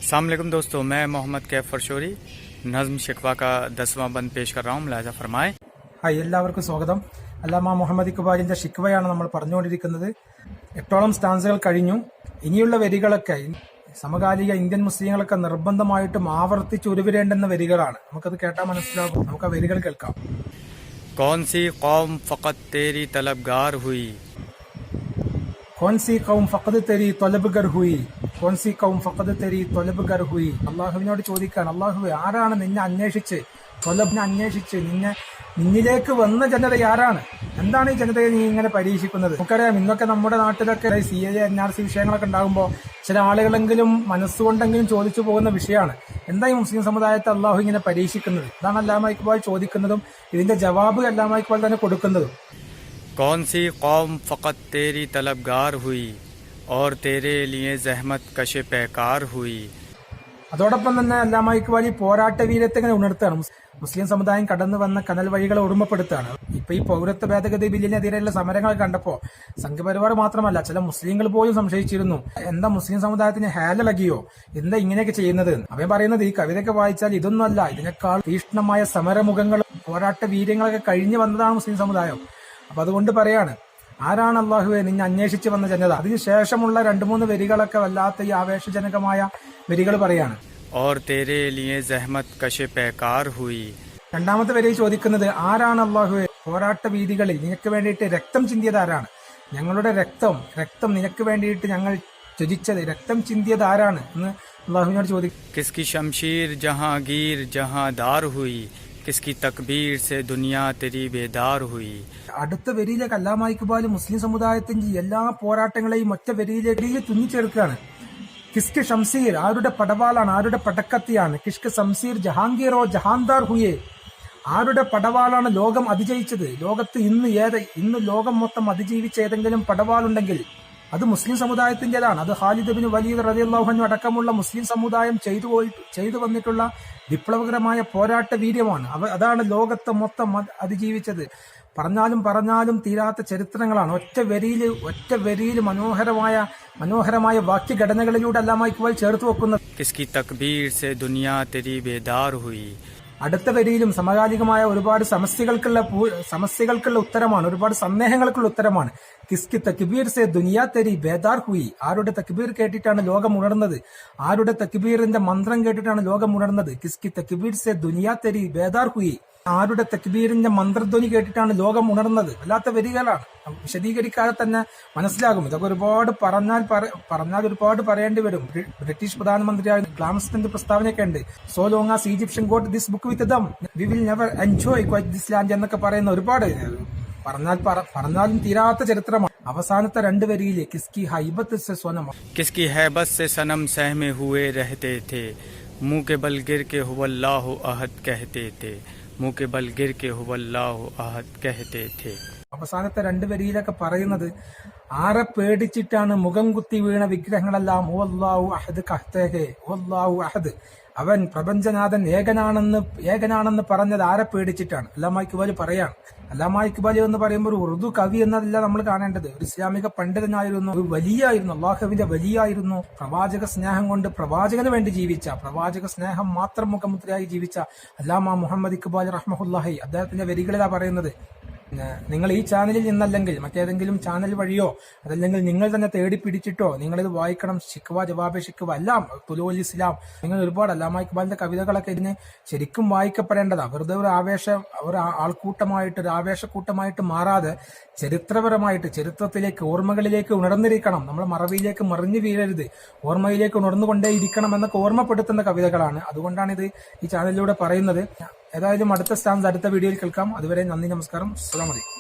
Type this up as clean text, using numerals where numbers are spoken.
अस्सलाम वालेकुम दोस्तों, मैं मोहम्मद कैफ फरशोरी नज़्म शिकवा का 10वां बंद पेश कर रहा हूँ. मुलाजा फरमाए. ഹായ്, എല്ലാവർക്കും സ്വാഗതം. അല്ലാമ മുഹമ്മദ് ഇക്ബാലിന്റെ ഷിക്വയാണ് നമ്മൾ പറഞ്ഞുകൊണ്ടിരിക്കുന്നത്. 8ഓളം സ്റ്റാൻസുകൾ കഴിഞ്ഞു. ഇനിയുള്ള വരികളൊക്കെ സമകാലിക ഇന്ത്യൻ മുസ്ലിങ്ങളൊക്കെ നിർബന്ധമായിട്ടും ആവർത്തിച്ച് ഉരുവിടേണ്ടുന്ന വരികളാണ്. നമുക്കത് കേട്ടാൽ മനസ്സിലാകും. നമുക്ക് ആ വരികൾ കേൾക്കാം. कौन सी कौम फ़क़त तेरी तलबगार हुई, कौन सी कौम फഖദ് തെരി ത്വലബ്ഗർ ഹുയി, कौन सी कौम फഖദ് തെരി ത്വലബ്ഗർ ഹുയി. അള്ളാഹുവിനോട് ചോദിക്കാൻ, അള്ളാഹുവെ ആരാണ് നിന്നെ അന്വേഷിച്ച് ത്വലബിനെ അന്വേഷിച്ച് നിന്നിലേക്ക് വന്ന ജനത ആരാണ്? എന്താണ് ഈ ജനതയെ നീ ഇങ്ങനെ പരീക്ഷിക്കുന്നത്? നമുക്കറിയാം, ഇന്നൊക്കെ നമ്മുടെ നാട്ടിലൊക്കെ CAA NRC വിഷയങ്ങളൊക്കെ ഉണ്ടാകുമ്പോൾ ചില ആളുകളെങ്കിലും മനസ്സുകൊണ്ടെങ്കിലും ചോദിച്ചു പോകുന്ന വിഷയമാണ്, എന്താ ഈ മുസ്ലിം സമുദായത്തെ അള്ളാഹു ഇങ്ങനെ പരീക്ഷിക്കുന്നത്? ഇതാണ് അല്ലാമ ഇക്ബാൽ ചോദിക്കുന്നതും ഇതിന്റെ ജവാബ് അല്ലാമ ഇക്ബാൽ തന്നെ കൊടുക്കുന്നതും. कौन सी कौम फ़क़त तेरी तलबगार हुई और तेरे लिए ज़हमत कशे पैकार हुई. അതോടൊപ്പം തന്നെ അല്ലാമ ഇക്ബാൽ ഈ പോരാട്ട വീരത്തെ ഇങ്ങനെ ഉണർത്തുകയാണ്. മുസ്ലിം സമുദായം കടന്നു വന്ന കനൽ വഴികളെ ഓർമ്മപ്പെടുത്തുകയാണ്. ഇപ്പൊ ഈ പൗരത്വ ഭേദഗതി ബില്ലിനെതിരെയുള്ള സമരങ്ങൾ കണ്ടപ്പോ സംഘപരിവാർ മാത്രമല്ല, ചില മുസ്ലിങ്ങൾ പോലും സംശയിച്ചിരുന്നു, എന്താ മുസ്ലിം സമുദായത്തിന് ഹാലിളകിയോ, എന്താ ഇങ്ങനെയൊക്കെ ചെയ്യുന്നത്? അവൻ പറയുന്നത്, ഈ കവിതയൊക്കെ വായിച്ചാൽ ഇതൊന്നുമല്ല, ഇതിനേക്കാൾ തീഷ്ണമായ സമരമുഖങ്ങളും പോരാട്ട വീര്യങ്ങളൊക്കെ കഴിഞ്ഞു വന്നതാണ് മുസ്ലിം സമുദായം. അപ്പൊ അതുകൊണ്ട് പറയാണ്, ആരാണ് അള്ളാഹുവെ നിന്നെ അന്വേഷിച്ച് വന്ന ജനത? അതിനുശേഷമുള്ള 2-3 വരികളൊക്കെ വല്ലാത്ത ഈ ആവേശജനകമായ വരികൾ പറയാണ്. और तेरे लिए ज़हमत कशे पैकार हुई. രണ്ടാമത്തെ വരി ചോദിക്കുന്നത്, ആരാണ് അള്ളാഹുവെ പോരാട്ട വീതികളിൽ നിനക്ക് വേണ്ടിയിട്ട് രക്തം ചിന്തിയത് ആരാണ്? ഞങ്ങളുടെ രക്തം നിനക്ക് വേണ്ടിയിട്ട് ഞങ്ങൾ ത്യജിച്ചത്, രക്തം ചിന്തിയത് ആരാണ് എന്ന് അള്ളാഹുവിനോട് ചോദിക്കും. किसकी शमशीर जहांगीर जहांदार हुई, किसकी तकबीर से दुनिया तेरी बेदार हुई. അടുത്ത വരിയിലേക്ക് അല്ലാമ ഇക്ബാൽ മുസ്ലിം സമുദായത്തിന്റെ എല്ലാ പോരാട്ടങ്ങളെയും ഒറ്റ വരിയിലേക്ക് തുന്നിച്ചേർക്കുകയാണ്. കിസ്ക് ഷംസീർ, ആരുടെ പടവാളാണ്, ആരുടെ പടക്കത്തിയാണ്? കിഷ്ക് സംസീർ ജഹാംഗീറോ ജഹാന്ദാർ ഹുയേ, ആരുടെ പടവാളാണ് ലോകം അതിജയിച്ചത്? ലോകത്ത് ഇന്ന് ലോകം മൊത്തം അതിജീവിച്ച ഏതെങ്കിലും പടവാളുണ്ടെങ്കിൽ അത് മുസ്ലിം സമുദായത്തിന്റേതാണ്. അത് ഖാലിദ് ബിൻ വലീദ് റളിയല്ലാഹു അൻഹു അടക്കമുള്ള മുസ്ലിം സമുദായം ചെയ്തു വന്നിട്ടുള്ള വിപ്ലവകരമായ പോരാട്ട വീര്യമാണ്. അതാണ് ലോകത്തെ മൊത്തം അതിജീവിച്ചത്. പറഞ്ഞാലും തീരാത്ത ചരിത്രങ്ങളാണ്. ഒറ്റ വരിയിൽ മനോഹരമായ വാക്യഘടനകളിലൂടെ അല്ലാമ ഇക്ബാൽ ചേർത്ത് വെക്കുന്നത്. किसकी तकबीर से दुनिया तेरी बेदार हुई. അടുത്ത വരിയിലും സമകാലികമായ ഒരുപാട് സമസ്യകൾക്കുള്ള ഉത്തരമാണ്, ഒരുപാട് സന്ദേഹങ്ങൾക്കുള്ള ഉത്തരമാണ്. കിസ്കി തക്ബീർ സെ ദുനിയാ തെരി ബേദാർ ഹുയി, ആരുടെ തക്ബീർ കേട്ടിട്ടാണ് ലോകം ഉണർന്നത്? ആരുടെ തക്ബീറിന്റെ മന്ത്രം കേട്ടിട്ടാണ് ലോകം ഉണർന്നത്? കിസ്കി തക്ബീർ സെ ദുനിയാ തെരി ബേദാർ ഹുയി, ആരുടെ തക്ബീറിന്റെ മന്ത്രധ്വനി കേട്ടിട്ടാണ് ലോകം ഉണർന്നത്? വല്ലാത്ത വരികളാണ്. വിശദീകരിക്കാതെ തന്നെ മനസ്സിലാകും. ഇതൊക്കെ ഒരുപാട് പറഞ്ഞാൽ ഒരുപാട് പറയേണ്ടി വരും. ബ്രിട്ടീഷ് പ്രധാനമന്ത്രിയായ ഗ്ലാംസ്റ്റന്റെ പ്രസ്താവനയൊക്കെ ഉണ്ട്, so long as Egyptian got this book with them we will never enjoy quite this land എന്നൊക്കെ പറയുന്ന ഒരുപാട് പറഞ്ഞാലും തീരാത്ത ചരിത്രമാണ്. അവസാനത്തെ 2 വരിയിലെ കിസ്കി ഹൈബത്ത് സെ സ്വനം, किसकी हैबत से सनम सहमे हुए रहते थे, मुंह के बल गिर के हुवल्लाहु अहद कहते थे, मुंह के बल गिर के हुवल्लाहु अहद कहते थे. അവസാനത്തെ 2 വരിയിലൊക്കെ പറയുന്നത്, ആരെ പേടിച്ചിട്ടാണ് മുഖം കുത്തി വീണ വിഗ്രഹങ്ങളെല്ലാം ഹുവല്ലാഹു അഹദ് കഹ്തഹേ, ഹുവല്ലാഹു അഹദ്, അവൻ പ്രപഞ്ചനാഥൻ ഏകനാണെന്ന് പറഞ്ഞത് ആരെ പേടിച്ചിട്ടാണ്? അല്ലാമ ഇക്ബാൽ പറയാണ്. അല്ലാമ ഇക്ബാൽ എന്ന് പറയുമ്പോൾ ഒരു ഉറുദു കവി എന്നതല്ല നമ്മൾ കാണേണ്ടത്. ഒരു ഇസ്ലാമിക പണ്ഡിതനായിരുന്നു, ഒരു വലിയായിരുന്നു, അള്ളാഹുവിന്റെ വലിയായിരുന്നു. പ്രവാചക സ്നേഹം കൊണ്ട് പ്രവാചകന് വേണ്ടി ജീവിച്ച, പ്രവാചക സ്നേഹം മാത്രം മുഖമുദ്രയായി ജീവിച്ച അല്ലാമ മുഹമ്മദ് ഇക്ബാൽ റഹ്മഹുല്ലാഹി അദ്ദേഹത്തിന്റെ വരികളിലാ പറയുന്നത്, നിങ്ങൾ ഈ ചാനലിൽ നിന്നല്ലെങ്കിൽ മറ്റേതെങ്കിലും ചാനൽ വഴിയോ അതല്ലെങ്കിൽ നിങ്ങൾ തന്നെ തേടി പിടിച്ചിട്ടോ നിങ്ങളിത് വായിക്കണം. ഷിക്വ ജവാബെ ഷിക്വ എല്ലാം തുലൂൽ ഇസ്ലാം, നിങ്ങൾ ഒരുപാട് അല്ലാമ ഇക്ബാലിന്റെ കവിതകളൊക്കെ ഇതിന് ശരിക്കും വായിക്കപ്പെടേണ്ടതാണ്. വെറുതെ ഒരു ആവേശക്കൂട്ടമായിട്ട് മാറാതെ ചരിത്രപരമായിട്ട് ചരിത്രത്തിലേക്ക്, ഓർമ്മകളിലേക്ക് ഉണർന്നിരിക്കണം. നമ്മൾ മറവിയിലേക്ക് മറിഞ്ഞു വീഴരുത്, ഓർമ്മയിലേക്ക് ഉണർന്നുകൊണ്ടേയിരിക്കണം എന്നൊക്കെ ഓർമ്മപ്പെടുത്തുന്ന കവിതകളാണ്. അതുകൊണ്ടാണ് ഇത് ഈ ചാനലിലൂടെ പറയുന്നത്. ഏതായാലും അടുത്ത വീഡിയോയിൽ കേൾക്കാം. അതുവരെ നന്ദി, നമസ്കാരം, അസ്സലാമു അലൈക്കും.